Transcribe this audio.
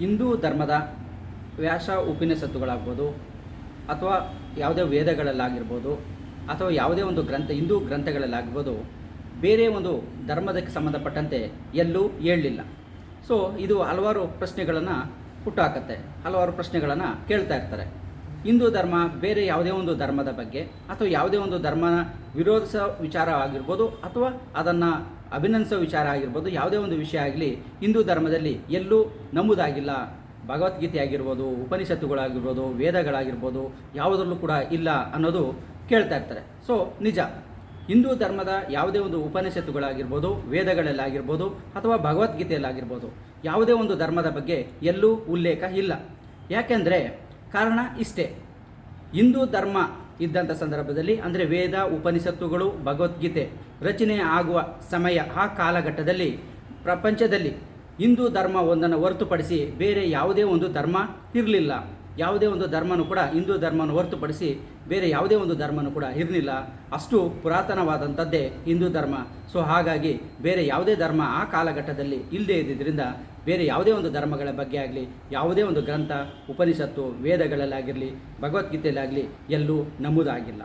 ಹಿಂದೂ ಧರ್ಮದ ವ್ಯಾಸ ಉಪನಿಷತ್ತುಗಳಾಗ್ಬೋದು ಅಥವಾ ಯಾವುದೇ ವೇದಗಳಲ್ಲಾಗಿರ್ಬೋದು ಅಥವಾ ಯಾವುದೇ ಒಂದು ಹಿಂದೂ ಗ್ರಂಥಗಳಲ್ಲಾಗಿರ್ಬೋದು ಬೇರೆ ಒಂದು ಧರ್ಮದಕ್ಕೆ ಸಂಬಂಧಪಟ್ಟಂತೆ ಎಲ್ಲೂ ಹೇಳಲಿಲ್ಲ. ಸೊ ಇದು ಹಲವಾರು ಪ್ರಶ್ನೆಗಳನ್ನು ಹುಟ್ಟುಹಾಕತ್ತೆ, ಹಲವಾರು ಪ್ರಶ್ನೆಗಳನ್ನು ಕೇಳ್ತಾ ಇರ್ತಾರೆ. ಹಿಂದೂ ಧರ್ಮ ಬೇರೆ ಯಾವುದೇ ಒಂದು ಧರ್ಮದ ಬಗ್ಗೆ ಅಥವಾ ಯಾವುದೇ ಒಂದು ಧರ್ಮನ ವಿರೋಧಿಸೋ ವಿಚಾರ ಆಗಿರ್ಬೋದು ಅಥವಾ ಅದನ್ನು ಅಭಿನಂದಿಸೋ ವಿಚಾರ ಆಗಿರ್ಬೋದು, ಯಾವುದೇ ಒಂದು ವಿಷಯ ಆಗಲಿ ಹಿಂದೂ ಧರ್ಮದಲ್ಲಿ ಎಲ್ಲೂ ನಮೂದಾಗಿಲ್ಲ. ಭಗವದ್ಗೀತೆ ಆಗಿರ್ಬೋದು, ಉಪನಿಷತ್ತುಗಳಾಗಿರ್ಬೋದು, ವೇದಗಳಾಗಿರ್ಬೋದು ಯಾವುದರಲ್ಲೂ ಕೂಡ ಇಲ್ಲ ಅನ್ನೋದು ಕೇಳ್ತಾ ಇರ್ತಾರೆ. ಸೊ ನಿಜ, ಹಿಂದೂ ಧರ್ಮದ ಯಾವುದೇ ಒಂದು ಉಪನಿಷತ್ತುಗಳಾಗಿರ್ಬೋದು, ವೇದಗಳಲ್ಲಾಗಿರ್ಬೋದು ಅಥವಾ ಭಗವದ್ಗೀತೆಯಲ್ಲಾಗಿರ್ಬೋದು ಯಾವುದೇ ಒಂದು ಧರ್ಮದ ಬಗ್ಗೆ ಎಲ್ಲೂ ಉಲ್ಲೇಖ ಇಲ್ಲ. ಯಾಕೆಂದರೆ ಕಾರಣ ಇಷ್ಟೇ, ಹಿಂದೂ ಧರ್ಮ ಇದ್ದಂಥ ಸಂದರ್ಭದಲ್ಲಿ ಅಂದರೆ ವೇದ ಉಪನಿಷತ್ತುಗಳು ಭಗವದ್ಗೀತೆ ರಚನೆ ಆಗುವ ಸಮಯ, ಆ ಕಾಲಘಟ್ಟದಲ್ಲಿ ಪ್ರಪಂಚದಲ್ಲಿ ಹಿಂದೂ ಧರ್ಮ ಒಂದನ್ನು ಹೊರತುಪಡಿಸಿ ಬೇರೆ ಯಾವುದೇ ಒಂದು ಧರ್ಮ ಇರಲಿಲ್ಲ. ಯಾವುದೇ ಒಂದು ಧರ್ಮನೂ ಕೂಡ ಹಿಂದೂ ಧರ್ಮವನ್ನು ಹೊರತುಪಡಿಸಿ ಬೇರೆ ಯಾವುದೇ ಒಂದು ಧರ್ಮನೂ ಕೂಡ ಇರಲಿಲ್ಲ. ಅಷ್ಟು ಪುರಾತನವಾದಂಥದ್ದೇ ಹಿಂದೂ ಧರ್ಮ. ಸೊ ಹಾಗಾಗಿ ಬೇರೆ ಯಾವುದೇ ಧರ್ಮ ಆ ಕಾಲಘಟ್ಟದಲ್ಲಿ ಇಲ್ಲದೇ ಇದ್ದಿದ್ದರಿಂದ ಬೇರೆ ಯಾವುದೇ ಒಂದು ಧರ್ಮಗಳ ಬಗ್ಗೆ ಆಗಲಿ, ಯಾವುದೇ ಒಂದು ಗ್ರಂಥ ಉಪನಿಷತ್ತು ವೇದಗಳಲ್ಲಾಗಿರಲಿ ಭಗವದ್ಗೀತೆಯಲ್ಲಾಗಲಿ ಎಲ್ಲೂ ನಮೂದಾಗಿಲ್ಲ.